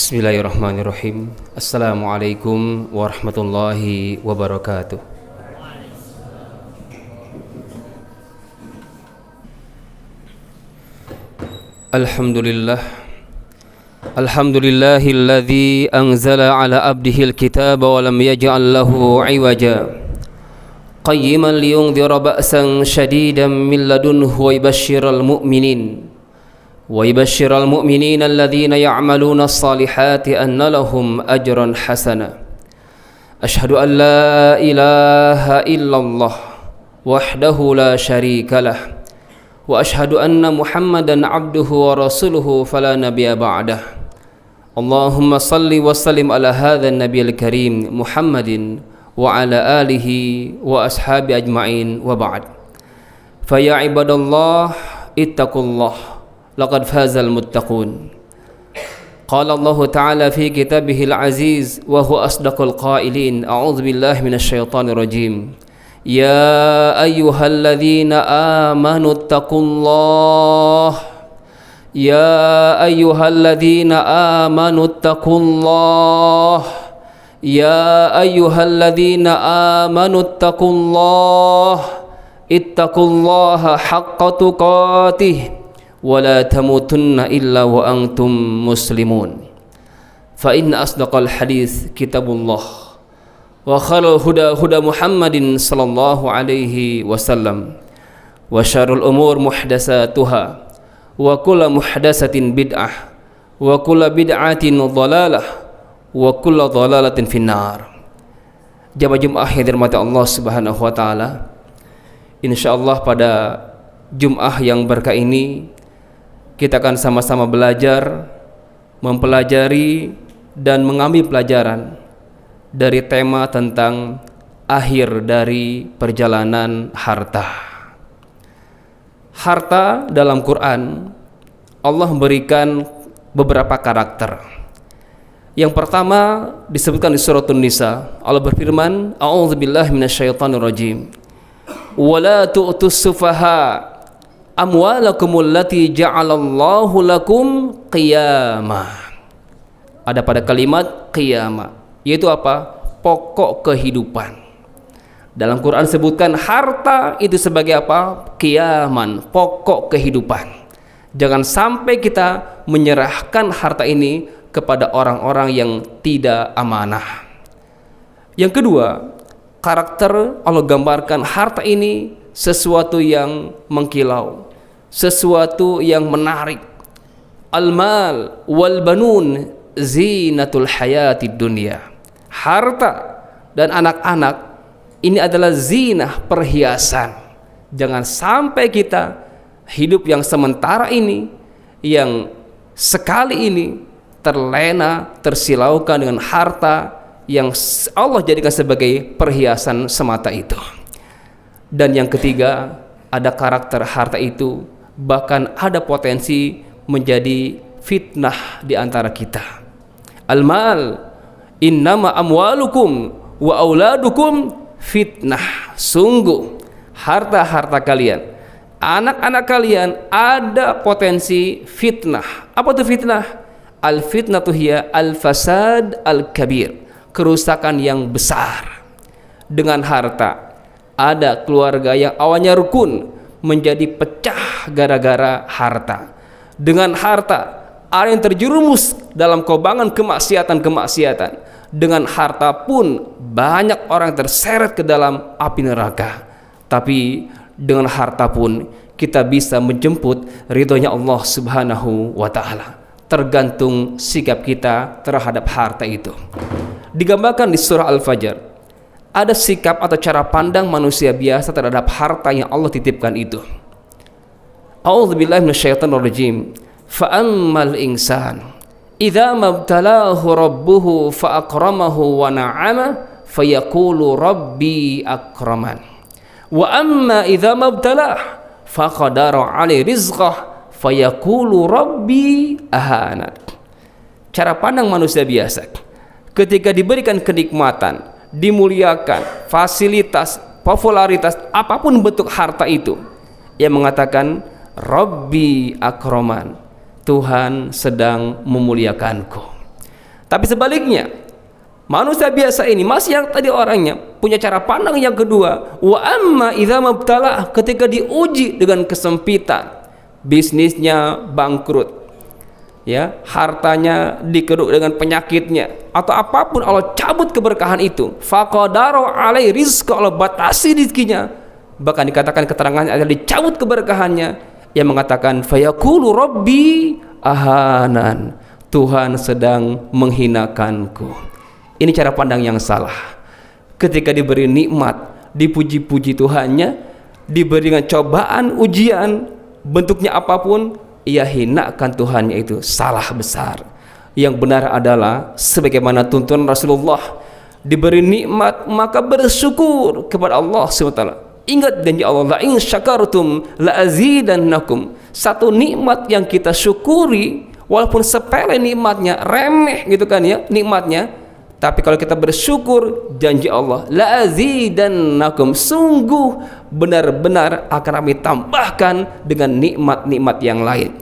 Bismillahirrahmanirrahim. Assalamualaikum warahmatullahi wabarakatuh. Alhamdulillahilladzi anzala ala abdihil kitaba wa lam yaj'al lahu 'iwaja qayyiman liyundhira ba'san shadidan min ladunhu wa yubashshiral mu'minin الذين يعملون الصالحات أن لهم أجرا حسنا أشهد أن لا إله إلا الله وحده لا شريك له وأشهد أن محمدا عبده ورسوله فلا نبي بعده اللهم صل وسلم على هذا النبي الكريم محمد وعلى آله وأصحابه أجمعين وبعد فيا عباد الله اتقوا الله لقد فاز المتقون قال الله تعالى في كتابه العزيز وهو أصدق القائلين أعوذ بالله من الشيطان الرجيم يا أيها الذين آمنوا اتقوا الله يا أيها الذين آمنوا اتقوا الله يا أيها الذين آمنوا اتقوا الله اتقوا الله حق تقاته ولا تموتن إلا وأنتم مسلمون فإن أصدق الحديث كتاب الله وخير الهدى هدى محمد صلى الله عليه وسلم وشر الأمور محدثاتها وكل محدثة بدعة وكل بدعة ضلالة وكل ضلالة في النار. Jamaah yang dirahmati Allah Subhanahu wa taala, insyaallah pada Jum'ah yang berkah ini kita akan sama-sama belajar, mempelajari dan mengambil pelajaran dari tema tentang akhir dari perjalanan harta. Harta dalam Quran Allah memberikan beberapa karakter. Yang pertama disebutkan di surah An-Nisa. Allah berfirman, A'udzubillahi minasyaitonirrajim. Wala tu'tus sufaha amwalakumul lati ja'alallahu lakum qiyamah. Ada pada kalimat qiyamah, yaitu apa? Pokok kehidupan. Dalam Quran sebutkan harta itu sebagai apa? Qiyaman, pokok kehidupan. Jangan sampai kita menyerahkan harta ini kepada orang-orang yang tidak amanah. Yang kedua, karakter Allah gambarkan harta ini sesuatu yang mengkilau, sesuatu yang menarik. Al-mal wal banun zinatul hayatid dunya. Harta dan anak-anak ini adalah zinah, perhiasan. Jangan sampai kita hidup yang sementara ini, yang sekali ini terlena, tersilaukan dengan harta yang Allah jadikan sebagai perhiasan semata itu. Dan yang ketiga, ada karakter harta itu bahkan ada potensi menjadi fitnah di antara kita. Al-mal innama amwalukum wa auladukum fitnah. Sungguh harta-harta kalian, anak-anak kalian ada potensi fitnah. Apa itu fitnah? Al-fitnatu hiya al-fasad al-kabir, kerusakan yang besar. Dengan harta ada keluarga yang awalnya rukun menjadi pecah gara-gara harta. Dengan harta ada yang terjerumus dalam kobangan kemaksiatan-kemaksiatan. Dengan harta pun banyak orang terseret ke dalam api neraka. Tapi dengan harta pun kita bisa menjemput ridhonya Allah Subhanahu wa ta'ala. Tergantung sikap kita terhadap harta itu. Digambarkan di surah Al-Fajr, ada sikap atau cara pandang manusia biasa terhadap harta yang Allah titipkan itu. A'udzubillahi minasyaitonirrajim. Fa'ammal insan idza mabtalahu rabbuhu fa'akramahu wa na'ama fayaqulu rabbi akraman. Wa amma idza mabtalah faqadara 'alaihi rizqah fayaqulu rabbi ahana. Cara pandang manusia biasa ketika diberikan kenikmatan, dimuliakan, fasilitas, popularitas, apapun bentuk harta itu, ia mengatakan Rabbi akraman, Tuhan sedang memuliakanku. Tapi sebaliknya, manusia biasa ini masih yang tadi orangnya punya cara pandang yang kedua. Wa amma idza mabtala, ketika diuji dengan kesempitan, bisnisnya bangkrut, ya, hartanya dikeruk dengan penyakitnya atau apapun, Allah cabut keberkahan itu. Faqadara alai rizqa, Allah batasi rezekinya, bahkan dikatakan keterangannya adalah dicabut keberkahannya, yang mengatakan fayaqulu rabbi ahanan, Tuhan sedang menghinakanku. Ini cara pandang yang salah. Ketika diberi nikmat, dipuji-puji Tuhannya, diberi dengan cobaan, ujian, bentuknya apapun, ia hinakan Tuhannya, itu salah besar. Yang benar adalah sebagaimana tuntunan Rasulullah, diberi nikmat maka bersyukur kepada Allah SWT. Ingat janji Allah, la in syakartum la azidannakum. Satu nikmat yang kita syukuri, walaupun sepele nikmatnya, remeh gitu kan ya nikmatnya, tapi kalau kita bersyukur, janji Allah, la azidannakum, sungguh benar-benar akan kami tambahkan dengan nikmat-nikmat yang lain.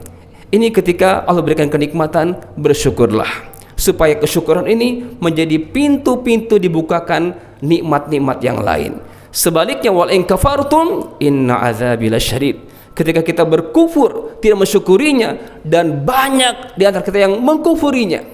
Ini ketika Allah berikan kenikmatan, bersyukurlah, supaya kesyukuran ini menjadi pintu-pintu dibukakan nikmat-nikmat yang lain. Sebaliknya, wal in kafartum inna azabi lasyadid. Ketika kita berkufur, tidak mensyukurinya, dan banyak di antara kita yang mengkufurinya.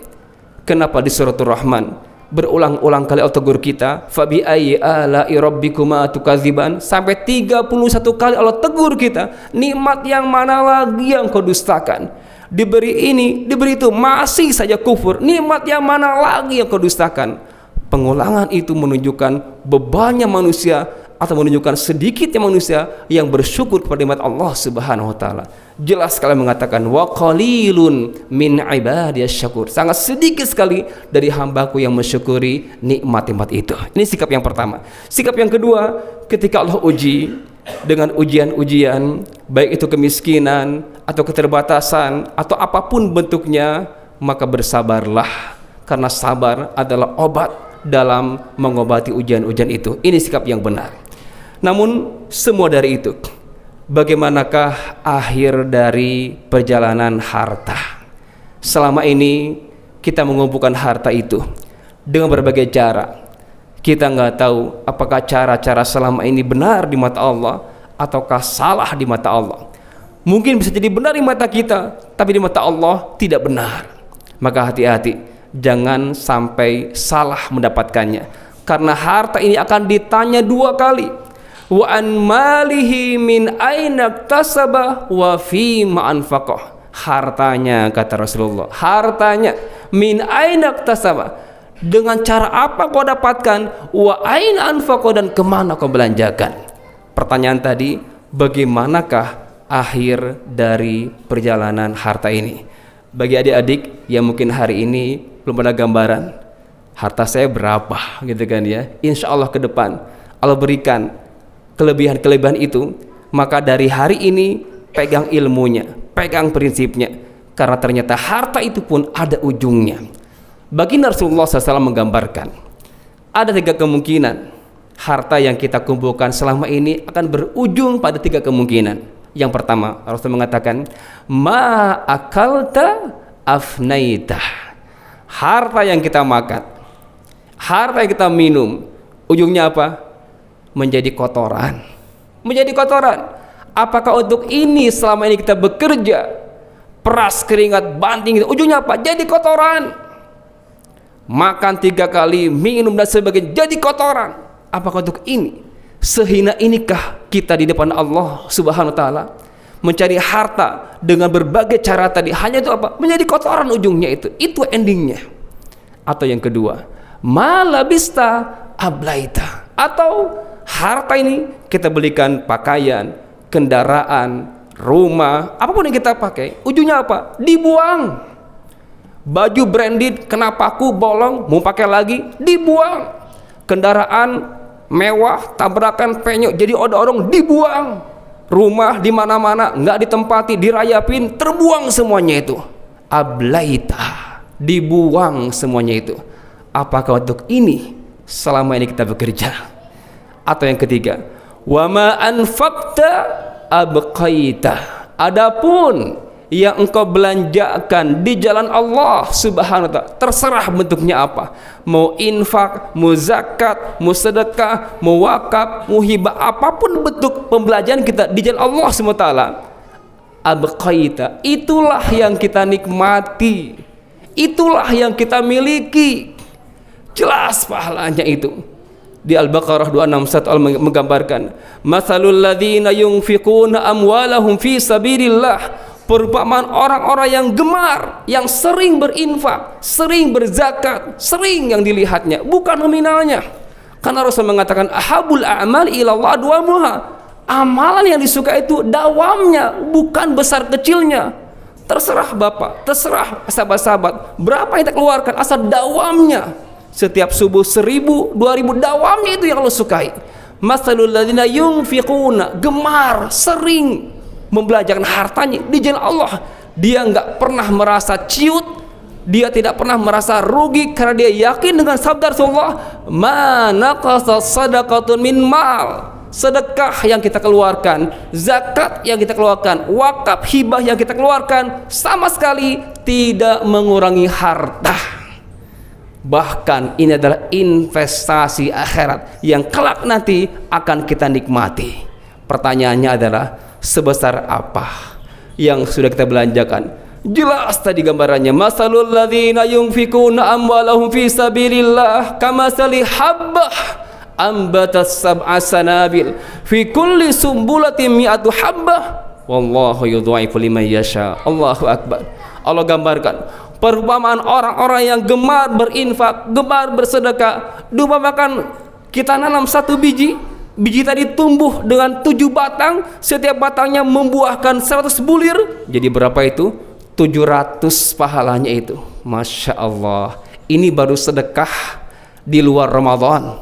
Kenapa di suratul Rahman berulang-ulang kali Allah tegur kita, fabi ayyi ala'i rabbikuma tukadziban, sampai 31 kali Allah tegur kita, nikmat yang mana lagi yang kau dustakan? Diberi ini, diberi itu, masih saja kufur. Nikmat yang mana lagi yang kau dustakan? Pengulangan itu menunjukkan bebannya manusia, atau menunjukkan sedikitnya manusia yang bersyukur kepada nikmat Allah Subhanahu wa taala. Jelas sekali mengatakan wa qalilun min ibadiyas syakur. Sangat sedikit sekali dari hambaku yang mensyukuri nikmat-nikmat itu. Ini sikap yang pertama. Sikap yang kedua, ketika Allah uji dengan ujian-ujian, baik itu kemiskinan atau keterbatasan atau apapun bentuknya, maka bersabarlah, karena sabar adalah obat dalam mengobati ujian-ujian itu. Ini sikap yang benar. Namun semua dari itu, bagaimanakah akhir dari perjalanan harta? Selama ini kita mengumpulkan harta itu dengan berbagai cara. Kita nggak tahu apakah cara-cara selama ini benar di mata Allah ataukah salah di mata Allah. Mungkin bisa jadi benar di mata kita, tapi di mata Allah tidak benar. Maka hati-hati, jangan sampai salah mendapatkannya, karena harta ini akan ditanya dua kali. Wa an malihi min aina iktasaba wa fi ma anfaqah. Hartanya, kata Rasulullah, hartanya min aina iktasaba, dengan cara apa kau dapatkan, wa aina anfaqah, dan kemana kau belanjakan. Pertanyaan tadi, bagaimanakah akhir dari perjalanan harta ini? Bagi adik-adik yang mungkin hari ini belum ada gambaran harta saya berapa gitu kan ya, insya Allah ke depan Allah berikan kelebihan-kelebihan itu, maka dari hari ini pegang ilmunya, pegang prinsipnya, karena ternyata harta itu pun ada ujungnya. Baginda Rasulullah SAW menggambarkan ada 3 kemungkinan harta yang kita kumpulkan selama ini akan berujung pada 3 kemungkinan. Yang pertama, Rasul mengatakan ma akalta afnaita, harta yang kita makan, harta yang kita minum, ujungnya apa? Menjadi kotoran. Menjadi kotoran. Apakah untuk ini selama ini kita bekerja, peras keringat, banting, ujungnya apa? Jadi kotoran. Makan 3 kali, minum dan sebagainya, jadi kotoran. Apakah untuk ini? Sehina inikah kita di depan Allah Subhanahu wa taala? Mencari harta dengan berbagai cara tadi, hanya itu apa? Menjadi kotoran ujungnya itu. Itu endingnya. Atau yang kedua, malabista ablaita, atau harta ini kita belikan pakaian, kendaraan, rumah, apapun yang kita pakai, ujungnya apa? Dibuang. Baju branded kena paku bolong, mau pakai lagi, dibuang. Kendaraan mewah, tabrakan penyok jadi odong-odong, dibuang. Rumah di mana-mana nggak ditempati, dirayapin, terbuang semuanya itu. Ablaita, dibuang semuanya itu. Apakah untuk ini selama ini kita bekerja? Atau yang ketiga, wa ma anfaqta abqaita, adapun yang engkau belanjakan di jalan Allah Subhanahu wa ta'ala, terserah bentuknya apa, mau infak, mau zakat, mau sedekah, mau wakaf, mau hibah, apapun bentuk pembelanjaan kita di jalan Allah Subhanahu wa ta'ala, abqaita, itulah yang kita nikmati, itulah yang kita miliki, jelas pahalanya itu. Di Al-Baqarah 261 Allah menggambarkan, matsalul ladzina yunfiquna amwalahum fi sabilillah, perumpamaan orang-orang yang gemar, yang sering berinfak, sering berzakat, sering yang dilihatnya bukan nominalnya. Karena Rasul mengatakan ahabul a'mal ilallah duamuha, amalan yang disuka itu dawamnya, bukan besar kecilnya. Terserah Bapak, terserah sahabat-sahabat, berapa yang kita keluarkan, asal dawamnya. Setiap subuh 1000, 2000, dawamnya itu yang Allah sukai. Masalul ladzina yunfiquna, gemar, sering membelanjakan hartanya di jalan Allah. Dia enggak pernah merasa ciut, dia tidak pernah merasa rugi, karena dia yakin dengan sabda Rasulullah, ma naqasa sadaqatun min mal. Sedekah yang kita keluarkan, zakat yang kita keluarkan, wakaf, hibah yang kita keluarkan, sama sekali tidak mengurangi harta. Bahkan ini adalah investasi akhirat yang kelak nanti akan kita nikmati. Pertanyaannya adalah, sebesar apa yang sudah kita belanjakan? Jelas tadi gambarannya, masalul ladzina yunfikuna amwalahum fi sabilillah kamasali habbah ambatat sab'a sanabil fi kulli sumbulatin mi'atu habbah wallahu yudha'ifu liman yasha. Allahu akbar. Allah gambarkan perumpamaan orang-orang yang gemar berinfak, gemar bersedekah. Diumpamakan kita nanam satu biji tadi tumbuh dengan 7 batang, setiap batangnya membuahkan 100 bulir. Jadi berapa itu? 700 pahalanya itu. Masya Allah. Ini baru sedekah di luar Ramadan.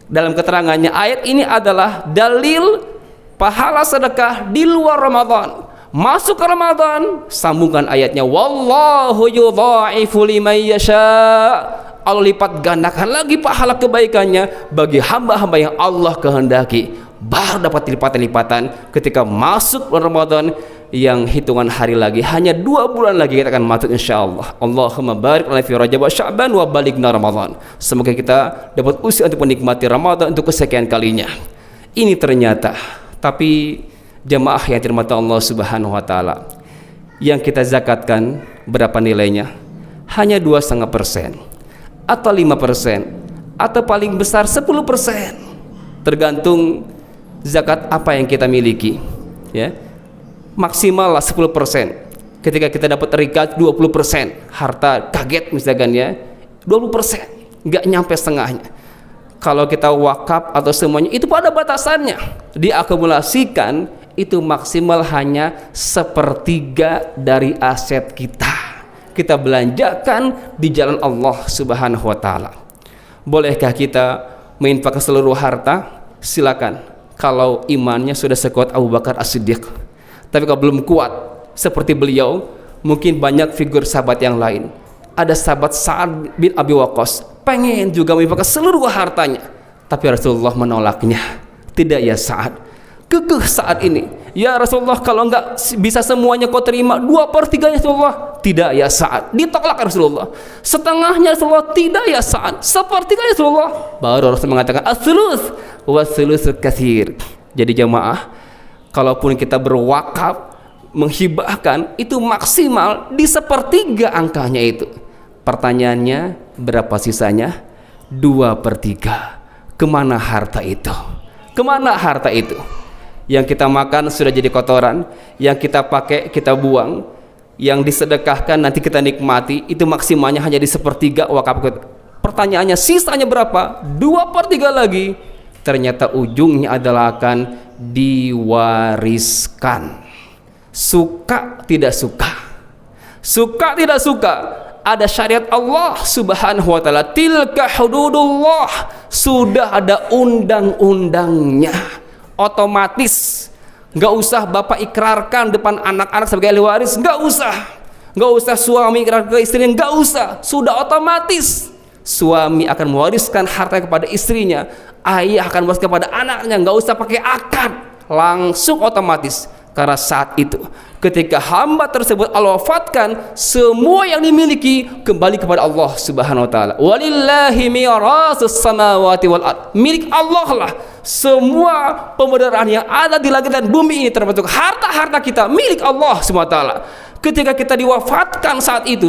Dalam keterangannya, ayat ini adalah dalil pahala sedekah di luar Ramadan. Masuk ke Ramadan, sambungkan ayatnya, wallahu yudha'ifu liman yasha. Allah lipat gandakan lagi pahala kebaikannya bagi hamba-hamba yang Allah kehendaki. Baru dapat lipatan-lipatan ketika masuk bulan Ramadan yang hitungan hari lagi, hanya 2 bulan lagi kita akan masuk insyaallah. Allahumma barik lana fi Rajab wa Sya'ban wa balighna Ramadan. Semoga kita dapat usia untuk menikmati Ramadan untuk kesekian kalinya. Ini ternyata, tapi jemaah yang dirahmati Allah Subhanahu wa taala, yang kita zakatkan berapa nilainya? Hanya 2,5% atau 5% atau paling besar 10%, tergantung zakat apa yang kita miliki, ya. Maksimal lah 10%. Ketika kita dapat rikat 20%, harta kaget misalkan, ya, 20%, nggak nyampe setengahnya. Kalau kita wakaf atau semuanya itu pada batasannya, diakumulasikan itu maksimal hanya 1/3 dari aset kita belanjakan di jalan Allah Subhanahu wa taala. Bolehkah kita menginfakkan seluruh harta? Silakan, kalau imannya sudah sekuat Abu Bakar As-Siddiq. Tapi kalau belum kuat seperti beliau, mungkin banyak figur sahabat yang lain. Ada sahabat Sa'ad bin Abi Waqqas pengen juga menginfakkan seluruh hartanya, tapi Rasulullah menolaknya. Tidak ya Sa'ad, kekeh saat ini, ya Rasulullah, kalau enggak bisa semuanya kau terima, 2/3 Rasulullah. Tidak ya Sa'ad, ditolak Rasulullah. Setengahnya Rasulullah. Tidak ya Sa'ad, 1/3 Rasulullah. Baru Rasul mengatakan as-sulus wa sulusu katsir. Jadi jamaah, kalaupun kita berwakaf, menghibahkan, itu maksimal di 1/3 angkanya itu. Pertanyaannya, berapa sisanya? 2/3. Kemana harta itu? Kemana harta itu? Yang kita makan sudah jadi kotoran, yang kita pakai kita buang, yang disedekahkan nanti kita nikmati, itu maksimalnya hanya di 1/3 wakaf. Pertanyaannya, sisanya berapa? 2/3 lagi. Ternyata ujungnya adalah akan diwariskan. Suka tidak suka, suka tidak suka, ada syariat Allah Subhanahu wa taala, tilka hududullah, sudah ada undang-undangnya. Otomatis, nggak usah bapak ikrarkan depan anak-anak sebagai ahli waris, nggak usah suami ikrarkan ke istrinya, nggak usah, sudah otomatis suami akan mewariskan harta kepada istrinya, ayah akan mewariskan kepada anaknya, nggak usah pakai akad, langsung otomatis. Karena saat itu ketika hamba tersebut Allah wafatkan, semua yang dimiliki kembali kepada Allah Subhanahu wa taala. Walillahi mirasus samawati wal ard. Milik Allah lah semua pemeliharaan yang ada di langit dan bumi ini, termasuk harta-harta kita milik Allah Subhanahu wa taala. Ketika kita diwafatkan saat itu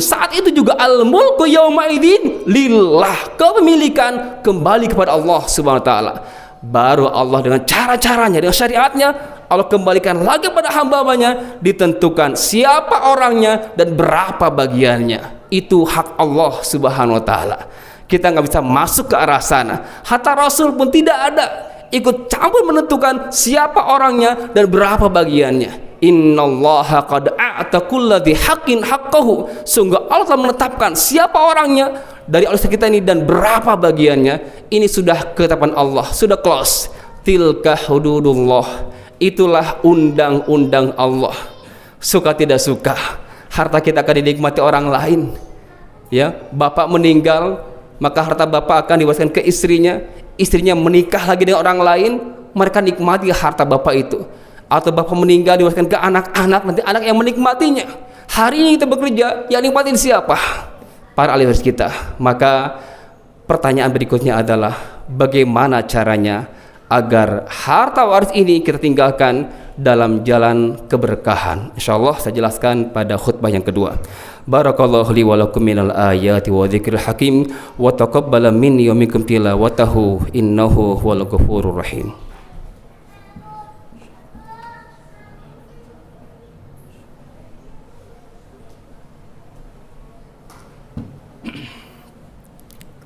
juga al-mulku yauma idzin lillah. Kepemilikan kembali kepada Allah Subhanahu wa taala. Baru Allah dengan cara-caranya, dengan syariatnya, Allah kembalikan lagi pada hamba-hambanya, ditentukan siapa orangnya dan berapa bagiannya. Itu hak Allah Subhanahu wa taala. Kita nggak bisa masuk ke arah sana. Hatta Rasul pun tidak ada ikut campur menentukan siapa orangnya dan berapa bagiannya. Innallaha qad a'ta kulladzi haqqin haqqahu. Sungguh Allah telah menetapkan siapa orangnya dari urusan kita ini dan berapa bagiannya. Ini sudah ketetapan Allah, sudah close. Tilka hududullah. Itulah undang-undang Allah. Suka tidak suka, harta kita akan dinikmati orang lain. Ya, bapak meninggal, maka harta bapak akan diwariskan ke istrinya. Istrinya menikah lagi dengan orang lain, mereka nikmati harta bapak itu. Atau bapak meninggal diwariskan ke anak-anak, nanti anak yang menikmatinya. Hari ini kita bekerja, yang nikmatin siapa? Para ahli waris kita. Maka pertanyaan berikutnya adalah bagaimana caranya agar harta waris ini kita tinggalkan dalam jalan keberkahan. Insyaallah saya jelaskan pada khutbah yang kedua. Barakallahu li wa lakum minal ayati wa dzikril hakim wa taqabbala minni wa minkum tilawatahu innahu huwal ghafurur rahim.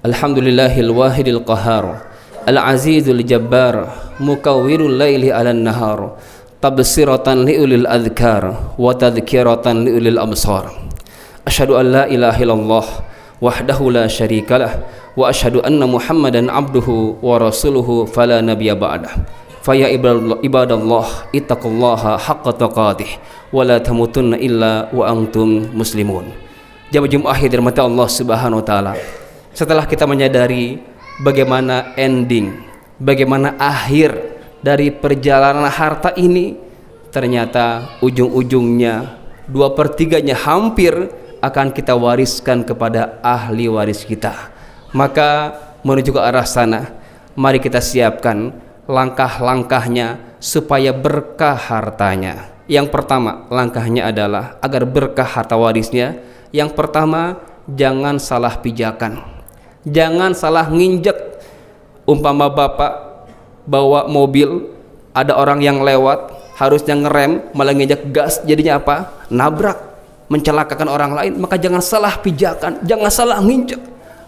Alhamdulillahil wahidil qahhar al-azizul jabbar mukawwirul laili 'alan nahar tabsiratan liulil adhkar wa tadhkiratan liulil absar. Asyhadu an la ilaha illallah wahdahu la syarikalah wa asyhadu anna Muhammadan abduhu wa rasuluhu fala nabiyya ba'dah. Faya ibadallah ittaqullaha haqqa tuqatih wa la tamutunna illa wa antum muslimun. Jamaah Jumat akhir dirahmati Allah Subhanahu wa taala. Setelah kita menyadari bagaimana ending, bagaimana akhir dari perjalanan harta ini, ternyata ujung-ujungnya 2/3-nya hampir akan kita wariskan kepada ahli waris kita. Maka menuju ke arah sana, mari kita siapkan langkah-langkahnya supaya berkah hartanya. Yang pertama, langkahnya adalah agar berkah harta warisnya. Yang pertama, jangan salah pijakan. Jangan salah nginjek. Umpama bapak bawa mobil, ada orang yang lewat, harusnya ngerem malah nginjek gas, jadinya apa? Nabrak, mencelakakan orang lain. Maka jangan salah pijakan, jangan salah nginjek.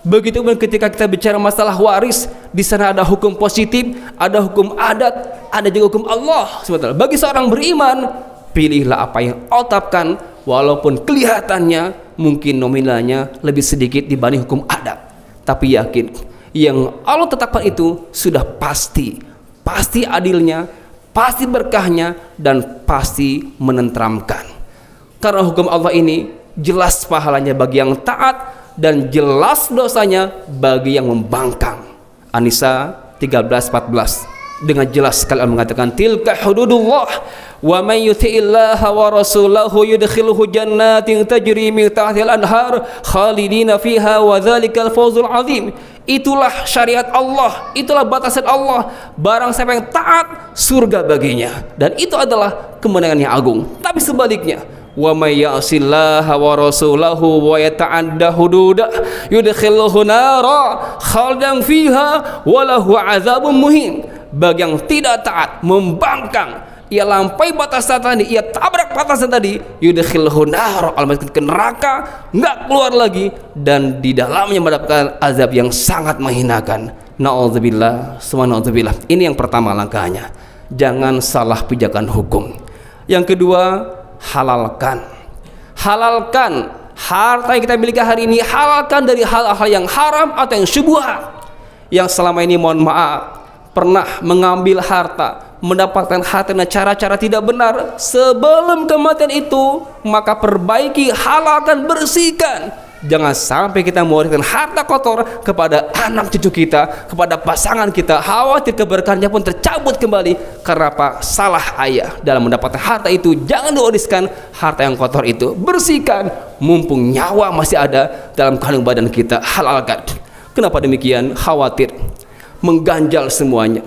Begitu pun ketika kita bicara masalah waris, di sana ada hukum positif, ada hukum adat, ada juga hukum Allah SWT. Bagi seorang beriman, pilihlah apa yang Allah tetapkan, walaupun kelihatannya mungkin nominalnya lebih sedikit dibanding hukum adat. Tapi yakin yang Allah tetapkan itu sudah pasti adilnya, pasti berkahnya, dan pasti menenteramkan. Karena hukum Allah ini jelas pahalanya bagi yang taat dan jelas dosanya bagi yang membangkang. An-Nisa 13:14 dengan jelas sekali mengatakan tilka hududullah wa may yuti'illaha wa rasulahu yudkhilhu jannatin tajri min tahtihal anhar khalidina fiha wa dzalikal fawzul azim. Itulah syariat Allah, itulah batasan Allah. Barang siapa yang taat, surga baginya, dan itu adalah kemenangan yang agung. Tapi sebaliknya, wa may ya'sillaha wa rasulahu wa yata'adda hududah yudkhilhu nara khalidan fiha wa lahu 'adzabun muhin. Bagi yang tidak taat, membangkang, ia lampaui batasan tadi, ia tabrak batasan tadi, yudkhilhu nar, al-masjid ke neraka, nggak keluar lagi, dan di dalamnya mendapatkan azab yang sangat menghinakan. Na'udzubillah, subhanallah. Ini yang pertama langkahnya. Jangan salah pijakan hukum. Yang kedua, halalkan harta yang kita miliki hari ini. Halalkan dari hal-hal yang haram atau yang syubhat. Yang selama ini, mohon maaf, pernah mengambil harta, mendapatkan harta dengan cara-cara tidak benar, sebelum kematian itu, maka perbaiki, halalkan, bersihkan. Jangan sampai kita mewariskan harta kotor kepada anak cucu kita, kepada pasangan kita. Khawatir keberkahannya pun tercabut kembali karena apa? Salah ayah dalam mendapatkan harta itu. Jangan diwariskan harta yang kotor itu. Bersihkan, mumpung nyawa masih ada dalam kandung badan kita. Halalkan. Kenapa demikian? Khawatir mengganjal semuanya.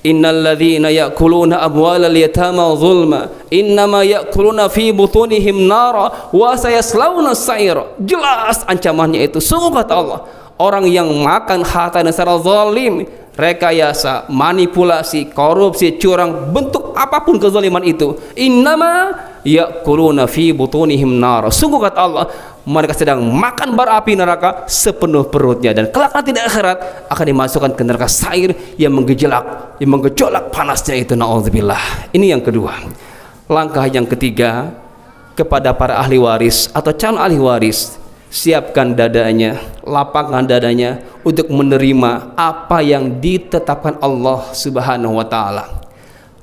Innal ladzina ya'kuluna amwalal yatama zulma innama ya'kuluna fi butunihim nara wa sayaslawna sa'ira. Jelas ancamannya itu. Sungguh kata Allah, orang yang makan harta secara zalim, rekayasa, manipulasi, korupsi, curang, bentuk apapun kezaliman itu, innama ya'kuluna fi butunihim nara. Sungguh kata Allah, mereka sedang makan bara api neraka sepenuh perutnya, dan kelak nanti di akhirat akan dimasukkan ke neraka sair yang menggejolak panasnya itu. Na'udzubillah. Ini yang kedua. Langkah yang ketiga, kepada para ahli waris atau calon ahli waris, siapkan dadanya, lapangkan dadanya untuk menerima apa yang ditetapkan Allah Subhanahu wa taala.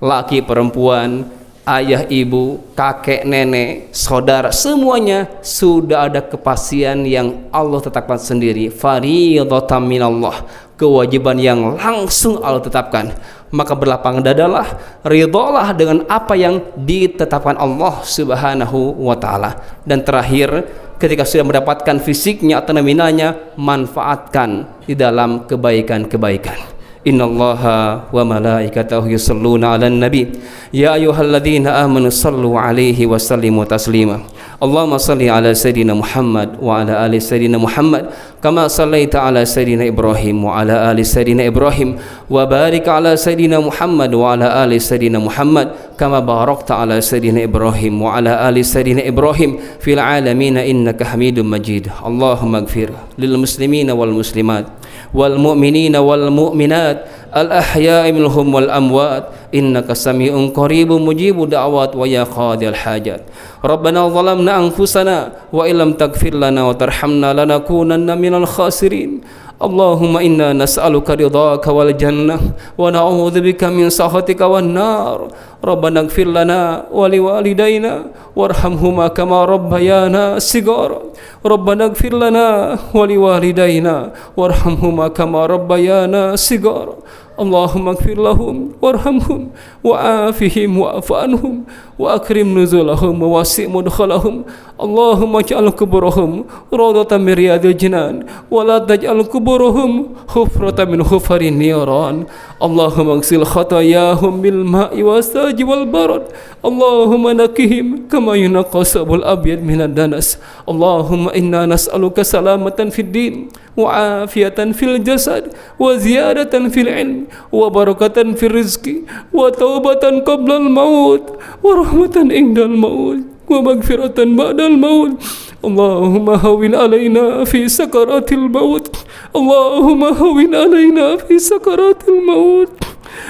Laki perempuan, ayah ibu, kakek nenek, saudara, semuanya sudah ada kepastian yang Allah tetapkan sendiri. Fariidatan minallah, kewajiban yang langsung Allah tetapkan. Maka berlapang dadalah, ridholah dengan apa yang ditetapkan Allah Subhanahu wa taala. Dan terakhir, ketika sudah mendapatkan fisiknya atau nominalnya, manfaatkan di dalam kebaikan-kebaikan. Innallaha wa malaikatahu yusholluna 'alan nabi ya ayyuhalladzina amanu shallu 'alaihi wa sallimu taslima. Allahumma shalli 'ala sayidina Muhammad wa 'ala ali sayidina Muhammad kama shallaita 'ala sayidina Ibrahim wa 'ala ali sayidina Ibrahim wa barik 'ala sayidina Muhammad wa 'ala ali sayidina Muhammad kama barakta 'ala sayidina Ibrahim wa 'ala ali sayidina Ibrahim fil 'alamin innaka Hamidum Majid. Allahumma ighfir lil muslimina wal muslimat wal mu'minina wal mu'minat al ahya'i minhum wal amwat innaka sami'un qaribun mujibud da'wat wa ya qadil hajat. Rabbana zalamna anfusana wa illam taghfir lana wa tarhamna lanakunanna minal khasirin. Allahumma inna nas'aluka ridhaka wal jannah wa na'udzu bika min sakhatika wan nar. Rabbana ighfir lana wa liwalidayna warhamhuma kama rabbayana shighara. Rabbana ighfir lana wa liwalidayna warhamhuma kama rabbayana shighara. Allahumma ighfir lahum warhamhum wa'afihim wa'fu anhum wa akrim nuzulahum wa wasi' mudkhalahum. Allahumma ij'al quburahum rawdatan min riyadil jinan wa la taj'al quburahum hufratan min hufarin niran. Allahumma ighsil khatayahum bil ma'i was-salji wal barad. Allahumma naqqihim kama yunqqa sabul abyad minad danas. Allahumma inna nas'aluka salamatan fid din wa afiyatan fil jasad wa ziyadatan fil ilm wa barakatan fil rizqi wa taubatan qabla al maut wa rahmatan indal maut wa maghfiratan ba'dal maut. Allahumma hawwin alaina fi sakaratil maut. Allahumma hawwin alaina fi sakaratil maut.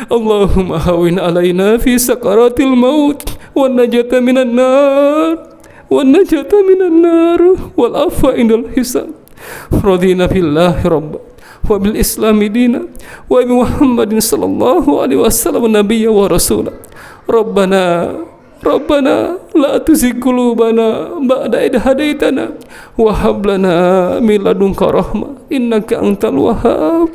Allahumma hawwin alaina fi sakaratil maut wan najata minan nar wan najata minan nar wal afwa indal hisab. Radina billahi rabba wa bil islami dina wa bi Muhammadin sallallahu alaihi wasallam nabiyya wa rasula. Rabbana la tuzigh qulubana ba'da idh hadaitana wa hab lana min ladunka rahmah innaka antal wahhab.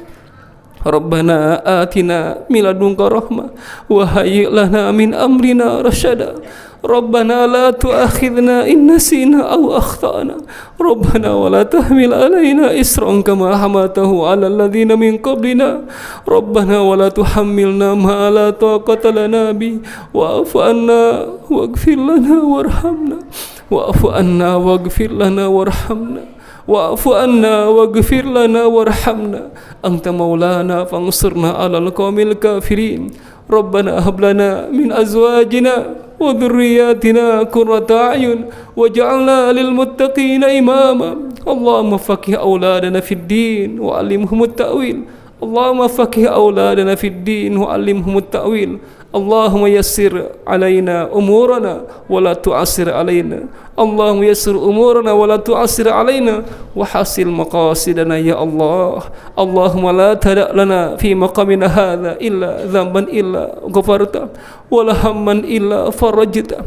Rabbana atina min ladunka rahmah wa hayyi' lana min amrina rasyada. Rabbana la tu'akhidna in nasina aw akhtana. Rabbana wa la tahmil alaina isran kama hamaltahu ala alladhina min qablina. Rabbana wa la tuhammilna ma la taqata lana bi wa'fu anna waghfir lana warhamna. Wa'fu anna waghfir lana warhamna. Wa'fu anna waghfir lana warhamna. Anta maulana fansurna 'alal qaumil kafirin. Rabbana hab lana min azwajina wa dhurriyyatina qurrata a'yun waj'alna lil muttaqina imama. Allahumma faqih auladana fid din wa 'allimhum at-ta'wil. Allahumma faqih auladana fid din wa 'allimhum at-ta'wil. Allahumma yassir alaina umurana wa la tu'assir alaina. Allahumma yassir umurana wa la tu'assir alaina wa hasil maqasidana ya Allah. Allahumma la tada' lana fi maqamina hadha illa dhanban illa ghafarta wa la hamman illa farajta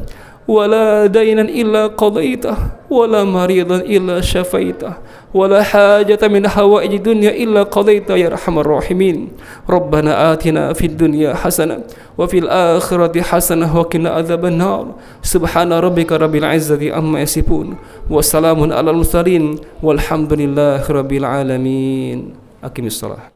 ولا دينا إلا قضيته ولا مريضا إلا شفيته ولا حاجة من حوائج الدنيا إلا قضيتها يا أرحم الراحمين. ربنا آتنا في الدنيا حسنة وفي الآخرة حسنة وقنا عذاب النار. سبحان ربك رب العزة عما يصفون وسلام على المرسلين والحمد لله رب العالمين. أقم الصلاة.